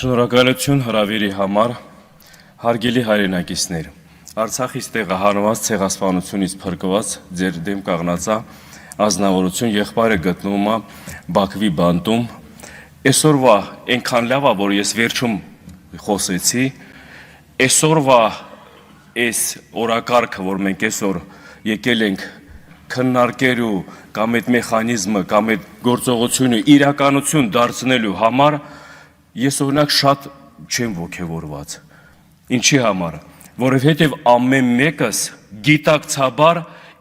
Շնորհակալություն հրավիրի համար, հարգելի հայրենակիցներ, Արցախից տեղահանված ցեղասպանությունից փրկված ձեր դեմ կանգնածա ազնվորություն եղբայրը գտնվում է Բաքվի բանտում։ Այսօրվա այնքան լավ է, որ ես վերջում խոսեցի, այսօրվա այս օրակարգը, որ մենք այսօր եկել ենք քննարկելու կամ այդ մեխանիզմը կամ այդ գործողությունը իրականություն դարձնելու համար ես օրինակ շատ չեմ ոգևորված։ Ինչի համար, որովհետև ամեն մեկս գիտակցաբար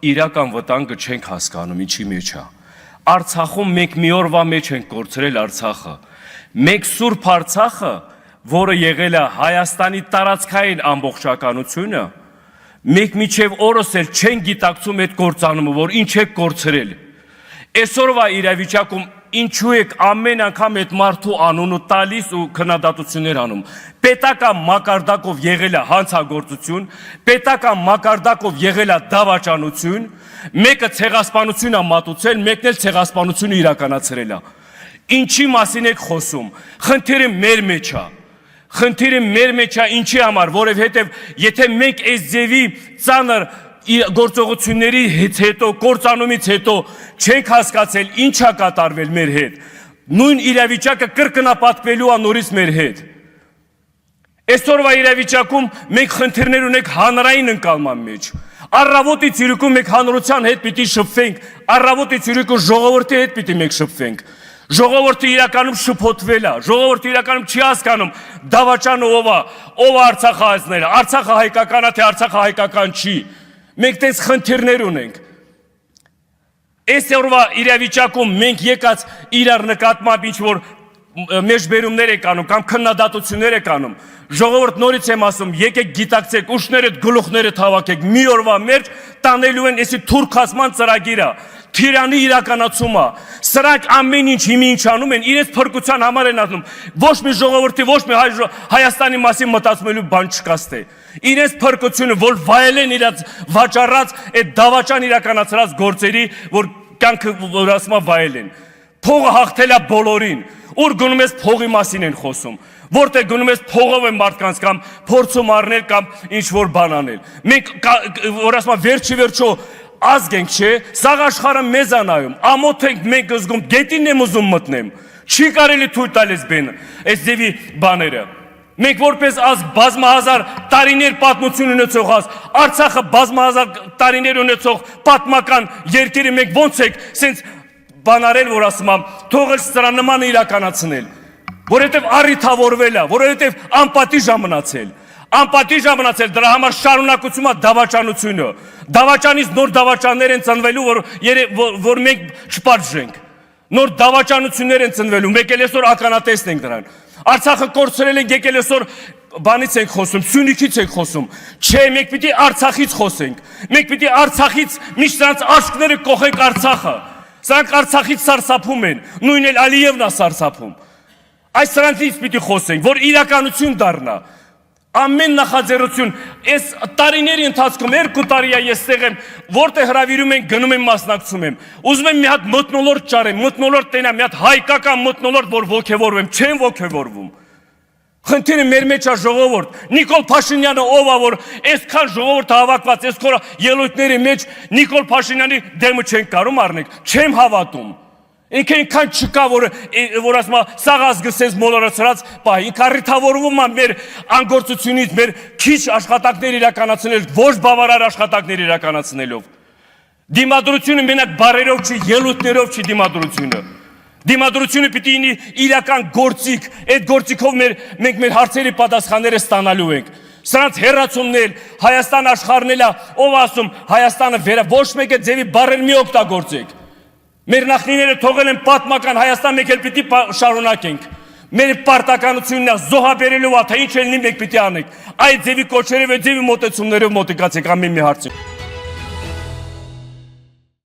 իրական վտանգը չենք հասկանում, ինչի մեջ է։ Արցախում մենք մի օրվա մեջ ենք կորցրել Արցախը։ Մեկ սուրբ Արցախը, որը եղել է Հայաստանի տարածքային ամբողջականությունը, մենք մինչև օրս էլ չեն գիտակցում այդ կործանումը, որ ինչ է կորցրել։ Այսօրվա իրավիճակում ինչու եք ամեն անգամ այդ մարդու անունը տալիս ու քննադատություններ անում։ Պետական մակարդակով եղել է հանցագործություն, պետական մակարդակով եղել է դավաճանություն, մեկը ցեղասպանություն է մատուցել, մեկն էլ ցեղասպանությունը իրականացրել է։ Ինչի մասին եք խոսում։ Խնդիրը մեր մեջ է։ Խնդիրը մեր մեջ է ինչի համար, որովհետև եթե մենք այս ձևի ծանր գործողությունների հետո, կործանումից հետո չենք հասկացել ինչ է կատարվել մեր հետ, նույն իրավիճակը կրկնապատկվելու է նորից մեր հետ։ Այսօրվա իրավիճակում մենք խնդիրներ ունենք հանրային ընկալման մեջ։ Առավոտի ցիրիկում մենք հանրության հետ պիտի շփվենք, առավոտի ցիրիկում ժողովրդի հետ պիտի մենք շփվենք։ Ժողովուրդը իրականում շփոթվել է, ժողովուրդը իրականում չի հասկանում դավաճանը ով է Արցախը հայցները, Արցախը հայկական է, թե Արցախը հայկական չի։ Մենք տես խնդիրներ ունենք։ Այսօրվա իրավիճակում մենք եկած իրար նկատմամբ ինչ-որ մեջբերումներ եք անում կամ քննադատություններ եք անում։ Ժողովուրդ նորից եմ ասում, եկեք գիտակցեք, ուշներդ գլուխներդ հավաքեք, մի օրվա մեջ տանելու են այսի թուրքացման ծրագիրը, թիրանի իրականացումը։ Սրանք ամեն ինչ հիմի ինչ անում են, իրենց փրկության համար են անում։ Ոչ մի ժողովրդի, ոչ մի Հայաստանի մասին մտածելու բան չկա։ Իրենց փրկությունը, որ վայելեն իրաց վաճառած այդ դավաճան իրականացրած գործերի, որ կյանքը որ ասում է վայելեն։ Փողը հաղթել է բոլորին։ Ուր գնում ես փողի մասին են խոսում։ Որտեղ գնում ես փողով են մարդկանց կամ փորձում առնել կամ ինչ որ բան անել։ Մենք որ ասում է վերջի ազգ ենք, չէ, սաղ աշխարհը մեզ է նայում, ամոթ ենք մենք զգում, գետին եմ ուզում մտնեմ, չի կարելի թույլ տալ այս ձևի բաները։ Մենք որպես ազգ բազմահազար տարիներ պատմություն ունեցող ազգ, Արցախը բազմահազար տարիներ ունեցող պատմական երկիրը մենք ոնց ենք սենց բանարել, որ ասում եմ, թողել սրա նմանը իրականացնել, որովհետև առիթավորվել է, որովհետև անպատիժ է մնացել։ Անպատիժ է մնացել, դրա համար շարունակություն է դավաճանությունը։ Դավաճանից նոր դավաճաններ են ծնվելու, որ մենք չպատժենք։ Նոր դավաճանություններ են ծնվելու, մեկ էլ այսօր ականատեսն ենք դրան։ Արցախը կորցրել ենք, եկել այսօր բանից ենք խոսում, Սյունիքից ենք խոսում։ Չէ, մենք պիտի Արցախից խոսենք։ Մենք պիտի Արցախից միշտ նրանց աշկները կողենք Արցախը։ Սրանք Արցախից սարսափում են, նույն էլ Ալիևն է սարսափում։ Այս սրանցից պիտի խոսենք, որ իրականություն դառնա։ Ամեն նախաձեռնություն, այս տարիների ընթացքում 2 տարի է ես տեղ եմ, որտեղ հրավիրում են, գնում եմ, մասնակցում եմ։ Ուզում եմ մի հատ մթնոլորտ ճարեմ, մթնոլորտ տենամ, մի հատ հայկական մթնոլորտ, որ ոգևորվեմ, չեմ ոգևորվում։ Խնդիրը մեր մեջ է ժողովուրդ։ Նիկոլ Փաշինյանը ով է, որ այսքան ժողովուրդը հավաքված, այսքան ելույթների մեջ Նիկոլ Փաշինյանի դեմը չեն կարող առնենք, չեմ հավատում։ Ինքը ինքան չկա, որ ասում է, սաղ ազգը սենց մոլորացրած պահ, ինքը առիթավորվում է մեր անգործությունից, մեր քիչ աշխատակներ իրականացնել, ոչ բավարար աշխատակներ իրականացնելով։ Դիմադրությունը մենակ բարերով չի, ելույթներով չի դիմադրությունը։ Դիմադրությունը պիտի ինի իրական գործիք, այդ գործիքով մենք մեր հարցերի պատասխանները ստանալու ենք։ Սրանց հեռացումնել, Հայաստան աշխարհնել է, ով ասում, Հայաստանը ոչ մեկը ձևի բարեր մի օգտագործեք։ Մեր նախնիները թողել են պատմական Հայաստան, մենք էլ պիտի շարունակենք։ Մեր պարտականությունն է զոհաբերելու, թե ինչ ելնի մենք պիտի անենք։ Այդ ձևի կոչերով, այդ ձևի մոտեցումներով մոտիկացեք ամեն մի հարցին։